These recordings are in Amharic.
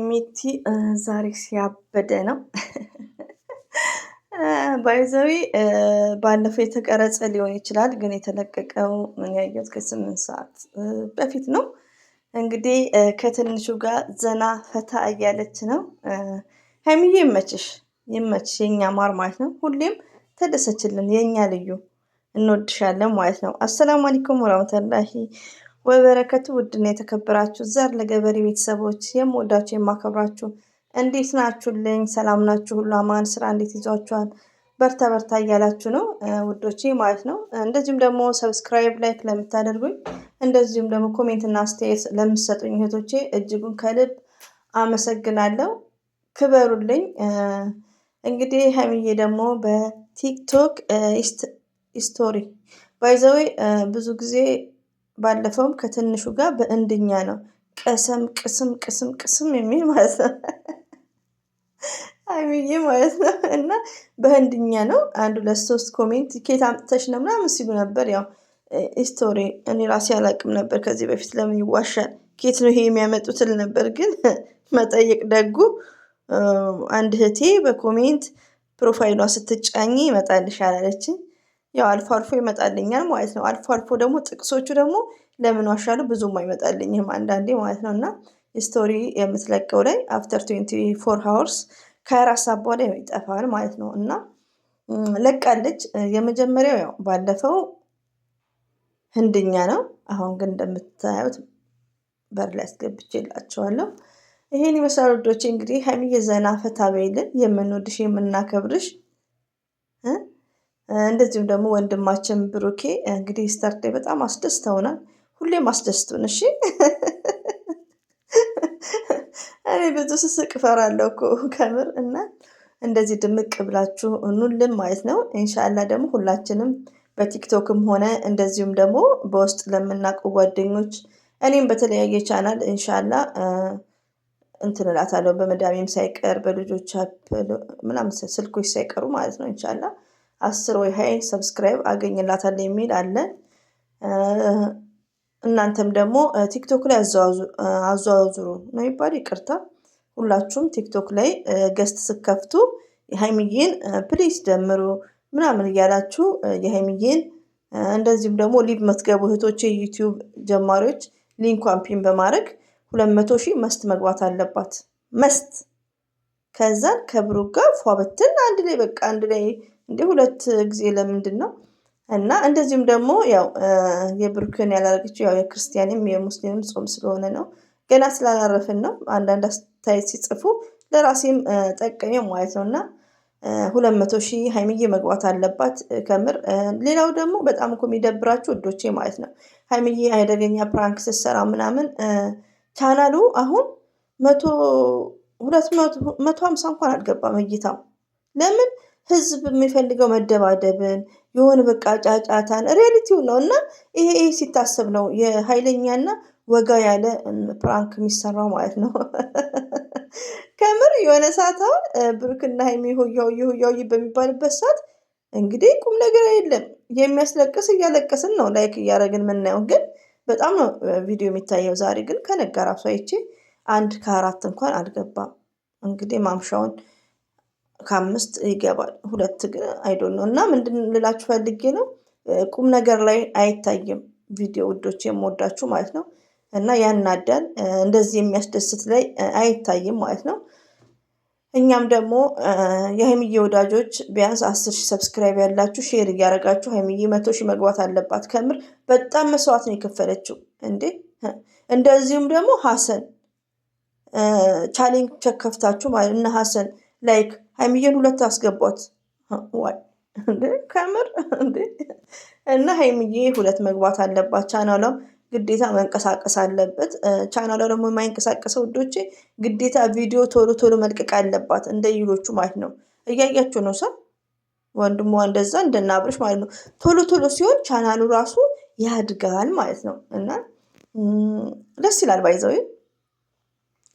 ሚቲ ዛሬ ሲያበደ ነው። ባይዘዊ ባለፈው የተቀረጸ ሊሆን ይችላል፣ ግን የተለቀቀው ምን ያየሁት ከ8 ሰዓት በፊት ነው። እንግዲህ ከትንሹ ጋር ዘና ፈታ እያለች ነው። ሀይሚዬ ይመችሽ ይመችሽ፣ የኛ ማር ማለት ነው። ሁሌም ተደሰችልን የኛ ልዩ፣ እንወድሻለን ማለት ነው። አሰላሙ አለይኩም ወራህመቱላሂ ወበረከቱ። ውድና የተከበራችሁ ዘር ለገበሬ ቤተሰቦች የምወዳችሁ የማከብራችሁ እንዴት ናችሁልኝ? ሰላም ናችሁ? ሁሉ አማን፣ ስራ እንዴት ይዟችኋል? በርታ በርታ እያላችሁ ነው ውዶቼ ማለት ነው። እንደዚሁም ደግሞ ሰብስክራይብ ላይክ ለምታደርጉኝ፣ እንደዚሁም ደግሞ ኮሜንት እና አስተያየት ለምትሰጡኝ እህቶቼ እጅጉን ከልብ አመሰግናለሁ። ክበሩልኝ። እንግዲህ ሀይሚዬ ደግሞ በቲክቶክ ስቶሪ ባይዘዌ ብዙ ጊዜ ባለፈውም ከትንሹ ጋር በእንድኛ ነው ቀሰም ቅስም ቅስም ቅስም የሚል ማለት ነው ሀይሚዬ ማለት ነው። እና በህንድኛ ነው 1 2 3 ኮሜንት ኬት አምጥተሽ ነው ምናምን ሲሉ ነበር። ያው ስቶሪ እኔ ራሴ አላቅም ነበር ከዚህ በፊት ለምን ይዋሻል ኬት ነው ይሄ የሚያመጡት ል ነበር። ግን መጠየቅ ደጉ አንድ እህቴ በኮሜንት ፕሮፋይሏ ስትጫኝ ይመጣልሻል አለችኝ። ያው አልፎ አልፎ ይመጣልኛል ማለት ነው። አልፎ አልፎ ደግሞ ጥቅሶቹ ደግሞ ለምን ዋሻለሁ ብዙም አይመጣልኝም አንዳንዴ ማለት ነው። እና ስቶሪ የምትለቀው ላይ አፍተር 24 ሃወርስ ከ24 ሰዓት በኋላ ይጠፋል ማለት ነው። እና ለቃለች። የመጀመሪያው ያው ባለፈው ህንድኛ ነው። አሁን ግን እንደምታዩት በር ላይ አስገብቼላችኋለሁ። ይሄን ይመስላል ውዶቼ። እንግዲህ ሀይሚዬ ዘና ፈታ በይልን፣ የምንወድሽ የምናከብርሽ። እንደዚሁም ደግሞ ወንድማችን ብሩኬ እንግዲህ ስታርዴ በጣም አስደስተውናል። ሁሌም አስደስቱን እሺ። እኔ ብዙ ስስቅ እፈራለሁ እኮ ከምር። እና እንደዚህ ድምቅ ብላችሁ ኑልን ማለት ነው። ኢንሻአላ ደግሞ ሁላችንም በቲክቶክም ሆነ እንደዚሁም ደግሞ በውስጥ ለምናውቁ ጓደኞች እኔም በተለያየ ቻናል ኢንሻአላ እንትን እላታለሁ፣ በመዳሜም ሳይቀር በልጆች ምናምን ስልኮች ሳይቀሩ ማለት ነው። ኢንሻአላ 10 ወይ 20 ሰብስክራይብ አገኝላታለሁ የሚል አለ። እናንተም ደግሞ ቲክቶክ ላይ አዘዋዙሩ ነው የሚባለው፣ ይቅርታ። ሁላችሁም ቲክቶክ ላይ ገስት ስከፍቱ የሀይሚዬን ፕሊስ ደምሩ ምናምን እያላችሁ የሀይሚዬን እንደዚሁም ደግሞ ሊቭ መትገቡ እህቶቼ ዩቲዩብ ጀማሪዎች ሊንኳን ፒን በማድረግ 200,000 መስት መግባት አለባት። መስት ከዛን ከብሩክ ጋር ፏበትን አንድ ላይ በቃ አንድ ላይ እንደ 2 ጊዜ ለምንድን ነው? እና እንደዚሁም ደግሞ ያው የብሩክን ያላረገችው ያው የክርስቲያንም የሙስሊምም ጾም ስለሆነ ነው። ገና ስላላረፍን ነው። አንዳንድ አስተያየት ሲጽፉ ለራሴም ጠቀመኝ ማለት ነው። እና 200,000 ሀይሚዬ መግባት አለባት ከምር። ሌላው ደግሞ በጣም እኮ የሚደብራችሁ ውዶቼ ማለት ነው፣ ሀይሚዬ አደገኛ ፕራንክ ስትሰራ ምናምን ቻናሉ አሁን 150 እንኳን አልገባም እይታው። ለምን? ህዝብ የሚፈልገው መደባደብን የሆነ በቃ ጫጫታን ሪያሊቲው ነው። እና ይሄ ሲታሰብ ነው የኃይለኛና ወጋ ያለ ፕራንክ የሚሰራው ማለት ነው። ከምር የሆነ ሰዓት አሁን ብሩክና ሀይሚ ሆያው በሚባልበት ሰዓት እንግዲህ ቁም ነገር የለም፣ የሚያስለቅስ እያለቀስን ነው ላይክ እያደረግን የምናየው። ግን በጣም ነው ቪዲዮ የሚታየው። ዛሬ ግን ከነጋ ራሱ አይቼ 1 ከ4 እንኳን አልገባም። እንግዲህ ማምሻውን ከ5 ይገባል፣ 2 ግን አይዶን ነው። እና ምንድን ልላችሁ ፈልጌ ነው፣ ቁም ነገር ላይ አይታይም ቪዲዮ ውዶች፣ የምወዳችሁ ማለት ነው። እና ያናዳል። እንደዚህ የሚያስደስት ላይ አይታይም ማለት ነው። እኛም ደግሞ የሀይሚዬ ወዳጆች ቢያንስ 10,000 ሰብስክራይብ ያላችሁ ሼር እያደረጋችሁ ሀይሚዬ 100,000 መግባት አለባት። ከምር በጣም መስዋዕት ነው የከፈለችው እንዴ። እንደዚሁም ደግሞ ሀሰን ቻሌንጅ ቸክ ከፍታችሁ ማለት እነ ሀሰን ላይክ ሀይሚዬን 2 አስገቧት ዋይ እንዴ ከምር እንዴ። እና ሀይሚዬ 2 መግባት አለባት። ቻናሏም ግዴታ መንቀሳቀስ አለበት። ቻናሏ ደግሞ የማይንቀሳቀሰው ውዶቼ ግዴታ ቪዲዮ ቶሎ ቶሎ መልቀቅ አለባት፣ እንደ ይሎቹ ማለት ነው። እያያችሁ ነው ሰው ወንድሟ እንደዛ እንደናብርሽ ማለት ነው። ቶሎ ቶሎ ሲሆን ቻናሉ ራሱ ያድጋል ማለት ነው። እና ደስ ይላል ባይዘው።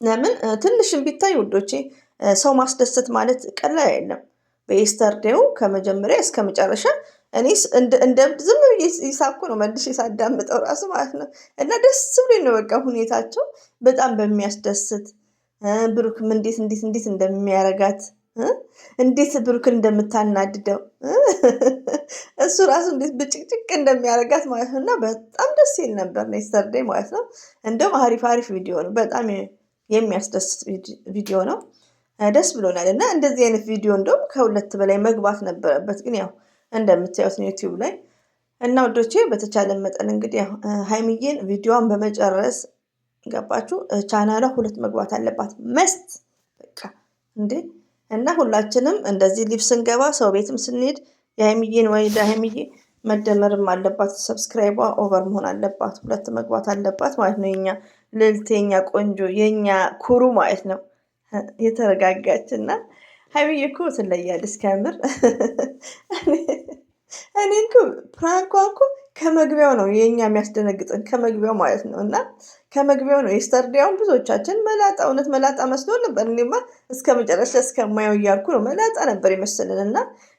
ለምን ትንሽም ቢታይ ውዶቼ ሰው ማስደሰት ማለት ቀላል አይደለም። በኤስተርዴው ከመጀመሪያ እስከ መጨረሻ እኔስ እንደ ዝም ብዬ ይሳኩ ነው መልሼ ሳዳምጠው ራሱ ማለት ነው። እና ደስ ብሎኝ ነው በቃ ሁኔታቸው በጣም በሚያስደስት ብሩክም እንዴት እንደሚያረጋት እንዴት ብሩክን እንደምታናድደው እሱ ራሱ እንዴት ብጭቅጭቅ እንደሚያረጋት ማለት ነው። እና በጣም ደስ ይል ነበር የስተርዴይ ማለት ነው። እንደውም አሪፍ ቪዲዮ ነው። በጣም የሚያስደስት ቪዲዮ ነው። ደስ ብሎናል። እና እንደዚህ አይነት ቪዲዮ እንደውም ከሁለት በላይ መግባት ነበረበት። ግን ያው እንደምታዩት ነው ዩቲዩብ ላይ እና ወዶቼ በተቻለ መጠን እንግዲህ ሀይሚዬን ቪዲዮዋን በመጨረስ ገባችሁ ቻናሏ 2 መግባት አለባት መስት በቃ እንዴ። እና ሁላችንም እንደዚህ ሊቭ ስንገባ ሰው ቤትም ስንሄድ የሀይሚዬን ወይ ሀይሚዬ መደመርም አለባት። ሰብስክራይቧ ኦቨር መሆን አለባት። 2 መግባት አለባት ማለት ነው። የኛ ልዕልት፣ የኛ ቆንጆ፣ የኛ ኩሩ ማለት ነው። የተረጋጋች እና ሀይሚዬ እኮ ትለያለች ከምር። እኔ እኮ ፕራንኳ እኮ ከመግቢያው ነው የኛ የሚያስደነግጠን ከመግቢያው ማለት ነው። እና ከመግቢያው ነው የስተርዴውን ብዙዎቻችን መላጣ እውነት መላጣ መስሎ ነበር። እኔማ እስከ መጨረሻ እስከማየው እያልኩ ነው መላጣ ነበር የመሰለን። እና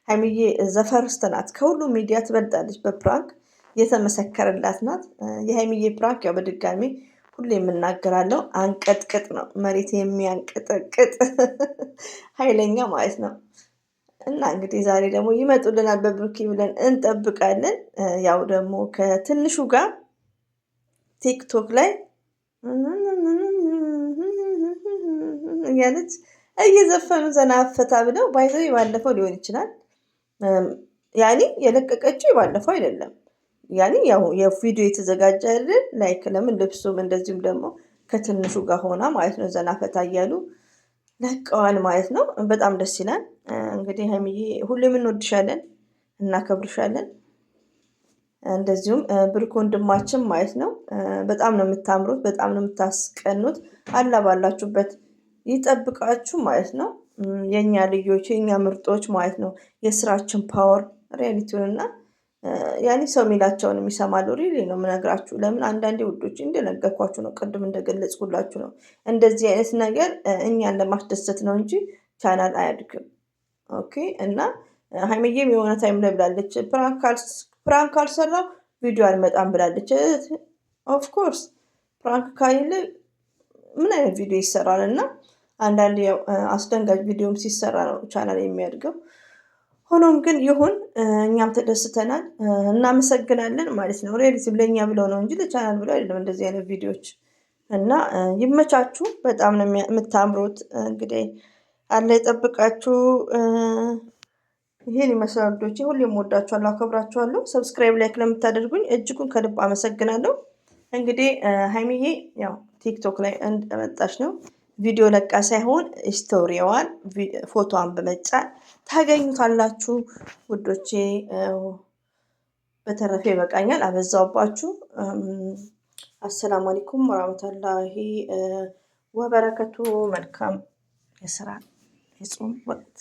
ሀይሚዬ ዘፈርስት ናት። ከሁሉም ሚዲያ ትበልጣለች። በፕራንክ የተመሰከረላት ናት። የሀይሚዬ ፕራንክ ያው በድጋሚ ሁሌ የምናገራለው አንቀጥቅጥ ነው። መሬት የሚያንቀጠቅጥ ኃይለኛ ማለት ነው። እና እንግዲህ ዛሬ ደግሞ ይመጡልናል በብሩኬ ብለን እንጠብቃለን። ያው ደግሞ ከትንሹ ጋር ቲክቶክ ላይ እያለች እየዘፈኑ ዘና ፈታ ብለው ባይዘው ባለፈው ሊሆን ይችላል ያኔ የለቀቀችው ባለፈው አይደለም። ያኔ ያው የቪዲዮ የተዘጋጀ አይደል ላይክ ለምን ልብሱም እንደዚሁም ደግሞ ከትንሹ ጋር ሆና ማለት ነው ዘና ፈታ እያሉ ለቀዋል ማለት ነው። በጣም ደስ ይላል። እንግዲህ ሀይሚዬ ሁሌም እንወድሻለን፣ እናከብርሻለን። እንደዚሁም ብሩክ ወንድማችን ማለት ነው። በጣም ነው የምታምሩት፣ በጣም ነው የምታስቀኑት። አላ ባላችሁበት ይጠብቃችሁ ማለት ነው። የኛ ልጆች፣ የኛ ምርጦች ማለት ነው። የስራችን ፓወር ሪያሊቲውን እና ያኔ ሰው የሚላቸውን የሚሰማሉ። ሪሊ ነው የምነግራችሁ። ለምን አንዳንዴ ውዶች እንደነገርኳችሁ ነው፣ ቅድም እንደገለጽኩላችሁ ነው። እንደዚህ አይነት ነገር እኛን ለማስደሰት ነው እንጂ ቻናል አያድግም። ኦኬ። እና ሀይሚዬም የሆነ ታይም ላይ ብላለች ፕራንክ ካልሰራው ቪዲዮ አልመጣም ብላለች። ኦፍኮርስ ፕራንክ ካሌለ ምን አይነት ቪዲዮ ይሰራል? እና አንዳንድ አስደንጋጭ ቪዲዮም ሲሰራ ነው ቻናል የሚያድገው። ሆኖም ግን ይሁን፣ እኛም ተደስተናል፣ እናመሰግናለን ማለት ነው። ሪያሊቲም ለእኛ ብለው ነው እንጂ ለቻናል ብለው አይደለም እንደዚህ አይነት ቪዲዮዎች። እና ይመቻችሁ። በጣም ነው የምታምሩት። እንግዲህ አለ ይጠብቃችሁ። ይሄን ይመስላል ልጆቼ። ሁሌም ወዳችኋለሁ፣ አከብራችኋለሁ። ሰብስክራይብ ላይክ ለምታደርጉኝ እጅጉን ከልብ አመሰግናለሁ። እንግዲህ ሀይሚዬ ያው ቲክቶክ ላይ እንደመጣች ነው ቪዲዮ ለቃ ሳይሆን ስቶሪዋን ፎቶዋን በመጫን ታገኙታላችሁ ውዶቼ። በተረፈ ይበቃኛል፣ አበዛውባችሁ። አሰላሙ አለይኩም ወራህመቱላሂ ወበረከቱ። መልካም የስራ የጾም ወቅት